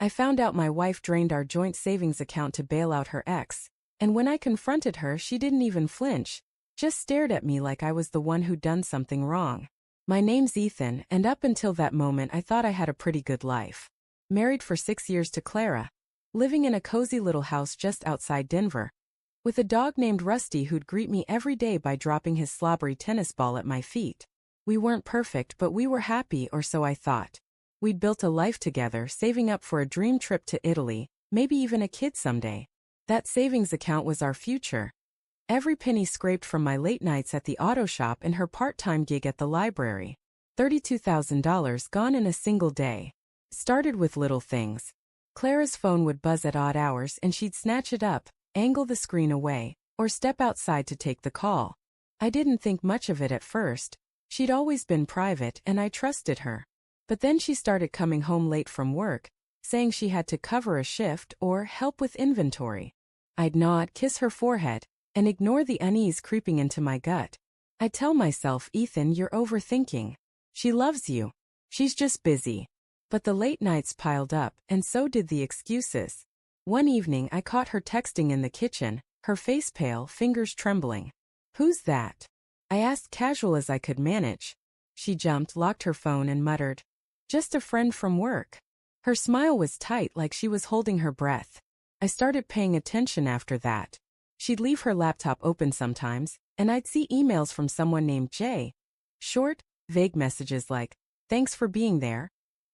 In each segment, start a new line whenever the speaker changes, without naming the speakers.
I found out my wife drained our joint savings account to bail out her ex, and when I confronted her, she didn't even flinch, just stared at me like I was the one who'd done something wrong. My name's Ethan, and up until that moment I thought I had a pretty good life. Married for 6 years to Clara. Living in a cozy little house just outside Denver. With a dog named Rusty who'd greet me every day by dropping his slobbery tennis ball at my feet. We weren't perfect, but we were happy, or so I thought. We'd built a life together, saving up for a dream trip to Italy, maybe even a kid someday. That savings account was our future. Every penny scraped from my late nights at the auto shop and her part-time gig at the library. $32,000 gone in a single day. Started with little things. Clara's phone would buzz at odd hours and she'd snatch it up, angle the screen away, or step outside to take the call. I didn't think much of it at first. She'd always been private and I trusted her. But then she started coming home late from work, saying she had to cover a shift or help with inventory. I'd nod, kiss her forehead, and ignore the unease creeping into my gut. I'd tell myself, Ethan, you're overthinking. She loves you. She's just busy. But the late nights piled up, and so did the excuses. One evening I caught her texting in the kitchen, her face pale, fingers trembling. "Who's that?" I asked, casual as I could manage. She jumped, locked her phone, and muttered, "Just a friend from work." Her smile was tight, like she was holding her breath. I started paying attention after that. She'd leave her laptop open sometimes, and I'd see emails from someone named Jay. Short, vague messages like, "Thanks for being there,"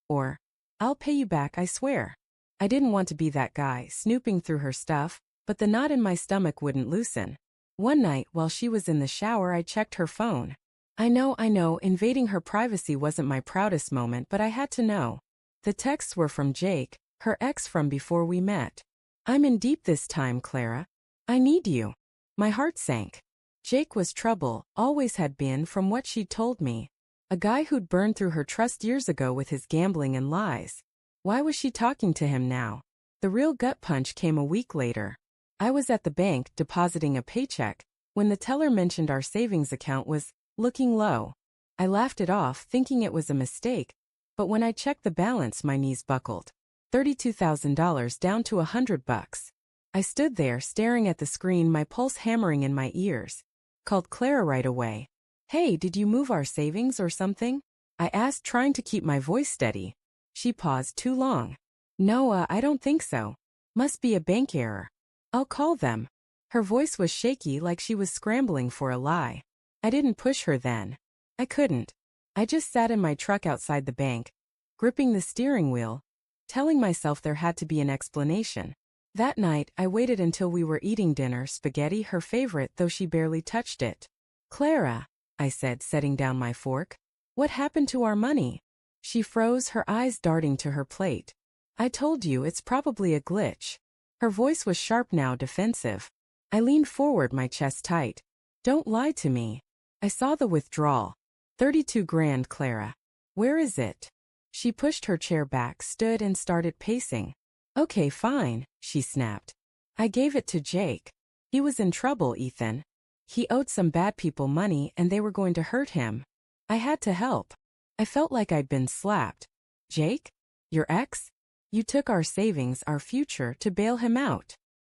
or, "I'll pay you back, I swear." I didn't want to be that guy, snooping through her stuff, but the knot in my stomach wouldn't loosen. One night, while she was in the shower, I checked her phone. I know, invading her privacy wasn't my proudest moment, but I had to know. The texts were from Jake, her ex from before we met. "I'm in deep this time, Clara. I need you." My heart sank. Jake was trouble, always had been, from what she'd told me. A guy who'd burned through her trust years ago with his gambling and lies. Why was she talking to him now? The real gut punch came a week later. I was at the bank depositing a paycheck when the teller mentioned our savings account was looking low. I laughed it off, thinking it was a mistake, but when I checked the balance, my knees buckled. $32,000 down to $100. I stood there staring at the screen, my pulse hammering in my ears. Called Clara right away. "Hey, did you move our savings or something?" I asked, trying to keep my voice steady. She paused too long. "No, I don't think so. Must be a bank error. I'll call them." Her voice was shaky, like she was scrambling for a lie. I didn't push her then. I couldn't. I just sat in my truck outside the bank, gripping the steering wheel, telling myself there had to be an explanation. That night, I waited until we were eating dinner, spaghetti, her favorite, though she barely touched it. "Clara," I said, setting down my fork, "what happened to our money?" She froze, her eyes darting to her plate. "I told you, it's probably a glitch." Her voice was sharp now, defensive. I leaned forward, my chest tight. "Don't lie to me." I saw the withdrawal. 32 grand, Clara. "Where is it?" She pushed her chair back, stood, and started pacing. "Okay, fine," she snapped. "I gave it to Jake. He was in trouble, Ethan. He owed some bad people money and they were going to hurt him. I had to help." I felt like I'd been slapped. "Jake? Your ex? You took our savings, our future, to bail him out."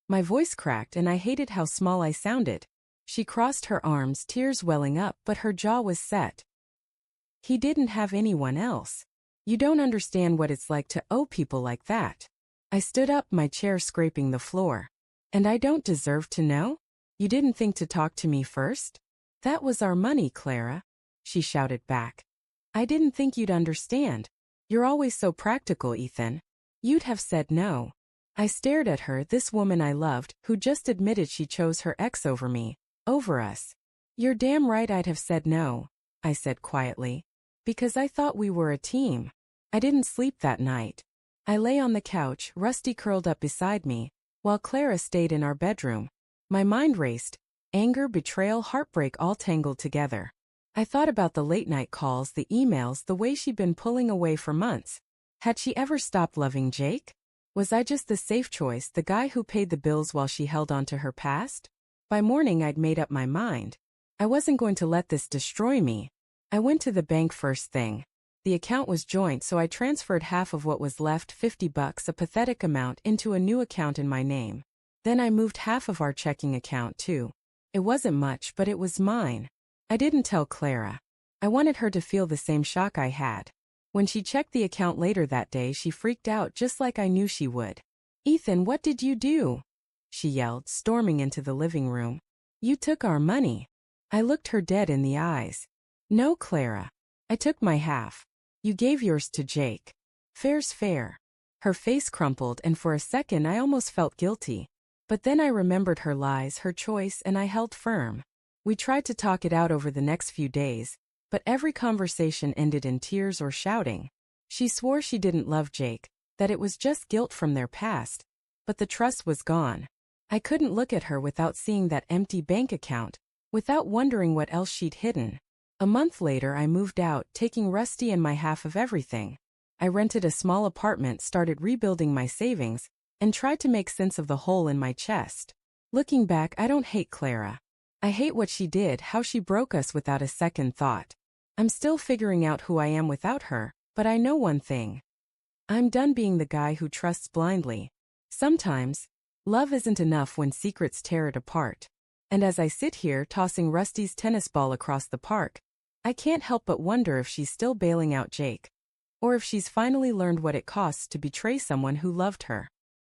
My voice cracked and I hated how small I sounded. She crossed her arms, tears welling up, but her jaw was set. "He didn't have anyone else. You don't understand what it's like to owe people like that." I stood up, my chair scraping the floor. "And I don't deserve to know? You didn't think to talk to me first?" "That was our money, Clara," she shouted back. "I didn't think you'd understand. You're always so practical, Ethan. You'd have said no." I stared at her, this woman I loved, who just admitted she chose her ex over me, over us. "You're damn right I'd have said no," I said quietly, "because I thought we were a team." I didn't sleep that night. I lay on the couch, Rusty curled up beside me, while Clara stayed in our bedroom. My mind raced. Anger, betrayal, heartbreak all tangled together. I thought about the late-night calls, the emails, the way she'd been pulling away for months. Had she ever stopped loving Jake? Was I just the safe choice, the guy who paid the bills while she held on to her past? By morning I'd made up my mind. I wasn't going to let this destroy me. I went to the bank first thing. The account was joint, so I transferred half of what was left, $50, a pathetic amount, into a new account in my name. Then I moved half of our checking account too. It wasn't much, but it was mine. I didn't tell Clara. I wanted her to feel the same shock I had. When she checked the account later that day, she freaked out just like I knew she would. "Ethan, what did you do?" she yelled, storming into the living room. "You took our money." I looked her dead in the eyes. "No, Clara. I took my half. You gave yours to Jake. Fair's fair." Her face crumpled, and for a second I almost felt guilty. But then I remembered her lies, her choice, and I held firm. We tried to talk it out over the next few days, but every conversation ended in tears or shouting. She swore she didn't love Jake, that it was just guilt from their past. But the trust was gone. I couldn't look at her without seeing that empty bank account, without wondering what else she'd hidden. A month later I moved out, taking Rusty and my half of everything. I rented a small apartment, started rebuilding my savings, and tried to make sense of the hole in my chest. Looking back, I don't hate Clara. I hate what she did, how she broke us without a second thought. I'm still figuring out who I am without her, but I know one thing. I'm done being the guy who trusts blindly. Sometimes, love isn't enough when secrets tear it apart. And as I sit here tossing Rusty's tennis ball across the park, I can't help but wonder if she's still bailing out Jake. Or if she's finally learned what it costs to betray someone who loved her.